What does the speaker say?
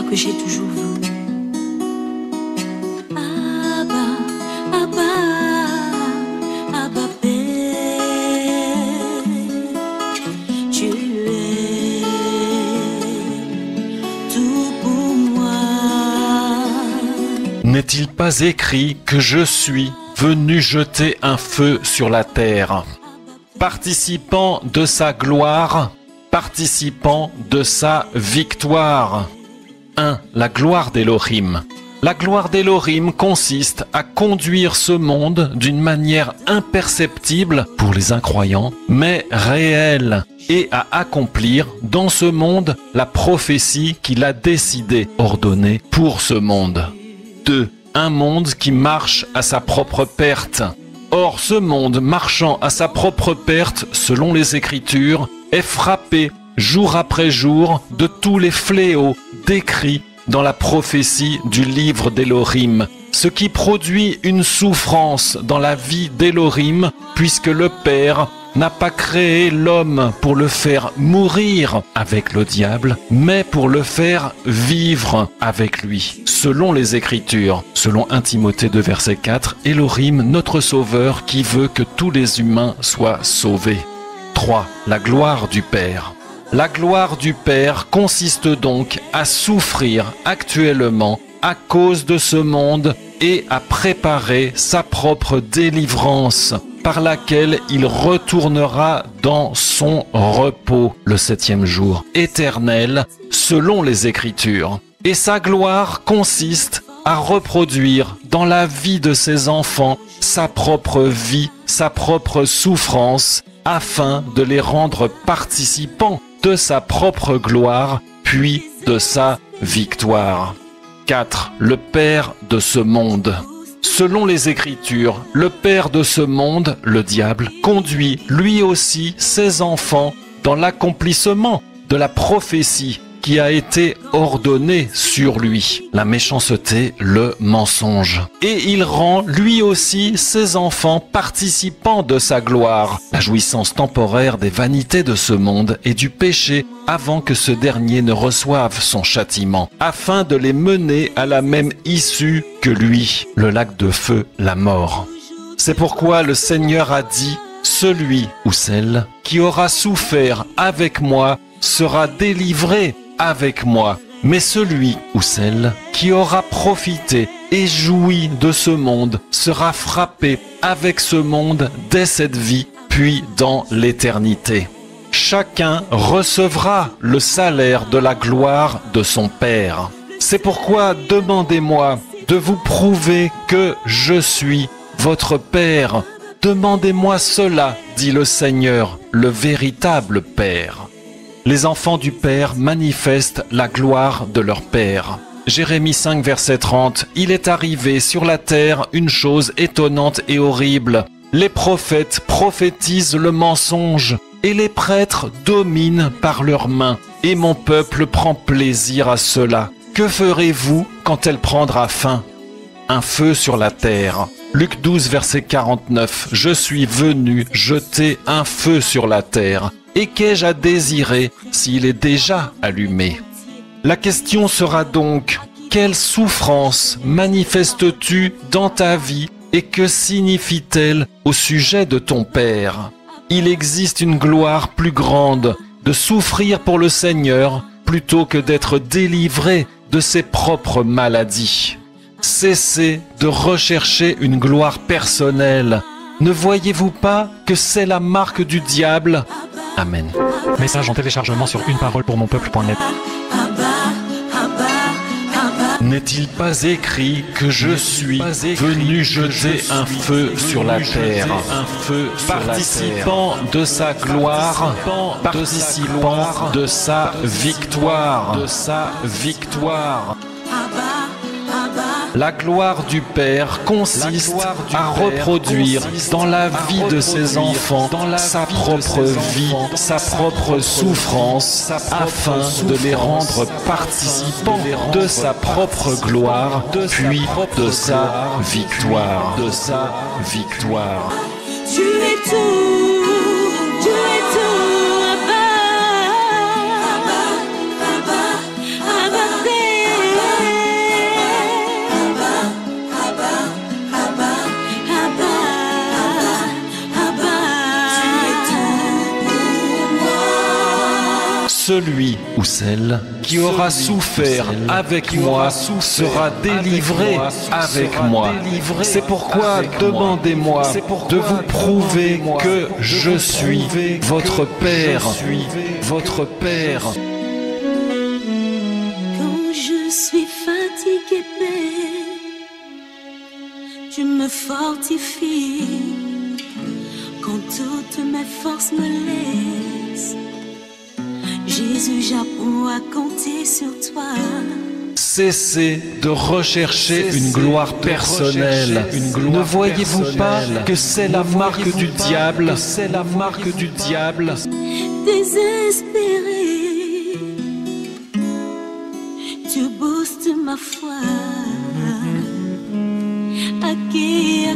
que j'ai toujours voulu. Abba, Abba, Abba Père, tu es tout pour moi. N'est-il pas écrit que je suis venu jeter un feu sur la terre, participant de sa gloire, participant de sa victoire? 1. La gloire d'Élohim. La gloire d'Élohim consiste à conduire ce monde d'une manière imperceptible pour les incroyants, mais réelle, et à accomplir dans ce monde la prophétie qu'il a décidé ordonner pour ce monde. 2. Un monde qui marche à sa propre perte. Or, ce monde marchant à sa propre perte, selon les Écritures, est frappé jour après jour de tous les fléaux décrits dans la prophétie du livre d'Élohim, ce qui produit une souffrance dans la vie d'Élohim, puisque le Père n'a pas créé l'homme pour le faire mourir avec le diable, mais pour le faire vivre avec lui, selon les Écritures. Selon 1 Timothée 2, verset 4, Élohim, notre Sauveur, qui veut que tous les humains soient sauvés. 3. La gloire du Père. La gloire du Père consiste donc à souffrir actuellement à cause de ce monde et à préparer sa propre délivrance par laquelle il retournera dans son repos le 7e jour éternel selon les Écritures. Et sa gloire consiste à reproduire dans la vie de ses enfants sa propre vie, sa propre souffrance, afin de les rendre participants de sa propre gloire, puis de sa victoire. 4. Le Père de ce monde. Selon les Écritures, le père de ce monde, le diable, conduit lui aussi ses enfants dans l'accomplissement de la prophétie qui a été ordonnée sur lui, la méchanceté, le mensonge. Et il rend lui aussi ses enfants participants de sa gloire, la jouissance temporaire des vanités de ce monde et du péché avant que ce dernier ne reçoive son châtiment, afin de les mener à la même issue que lui, le lac de feu, la mort. C'est pourquoi le Seigneur a dit, « Celui ou celle qui aura souffert avec moi sera délivré avec moi, mais celui ou celle qui aura profité et joui de ce monde sera frappé avec ce monde dès cette vie, puis dans l'éternité. Chacun recevra le salaire de la gloire de son Père. C'est pourquoi demandez-moi de vous prouver que je suis votre Père. Demandez-moi cela, dit le Seigneur, le véritable Père. » Les enfants du Père manifestent la gloire de leur Père. Jérémie 5, verset 30, « Il est arrivé sur la terre une chose étonnante et horrible. Les prophètes prophétisent le mensonge, et les prêtres dominent par leurs mains, et mon peuple prend plaisir à cela. Que ferez-vous quand elle prendra fin ? Un feu sur la terre. » Luc 12, verset 49, « Je suis venu jeter un feu sur la terre. Et qu'ai-je à désirer s'il est déjà allumé ?» La question sera donc, quelle souffrance manifestes-tu dans ta vie et que signifie-t-elle au sujet de ton Père ? Il existe une gloire plus grande de souffrir pour le Seigneur plutôt que d'être délivré de ses propres maladies. Cessez de rechercher une gloire personnelle. Ne voyez-vous pas que c'est la marque du diable ? Amen. Message en téléchargement sur uneparolepourmonpeuple.net. N'est-il pas écrit que je suis venu jeter un feu sur la terre, participant de sa gloire, participant de sa victoire, La gloire du Père consiste à reproduire dans la vie de ses enfants sa propre vie, sa propre souffrance, afin de les rendre participants de sa propre gloire, puis de sa victoire. Tu es tout, tu es tout, Abba, Abba, Abba, Abba, Père. Celui ou celle qui aura souffert avec moi sera délivré avec moi. C'est pourquoi demandez-moi de vous prouver que je suis votre Père. Votre Père. Quand je suis fatigué, Père, tu me fortifies. Quand toutes mes forces me laissent, Jésus, j'apprends à compter sur toi. Cessez de rechercher une gloire personnelle. Ne voyez-vous pas que c'est la marque du diable? C'est la marque du diable. Désespéré, tu boostes ma foi. À qui,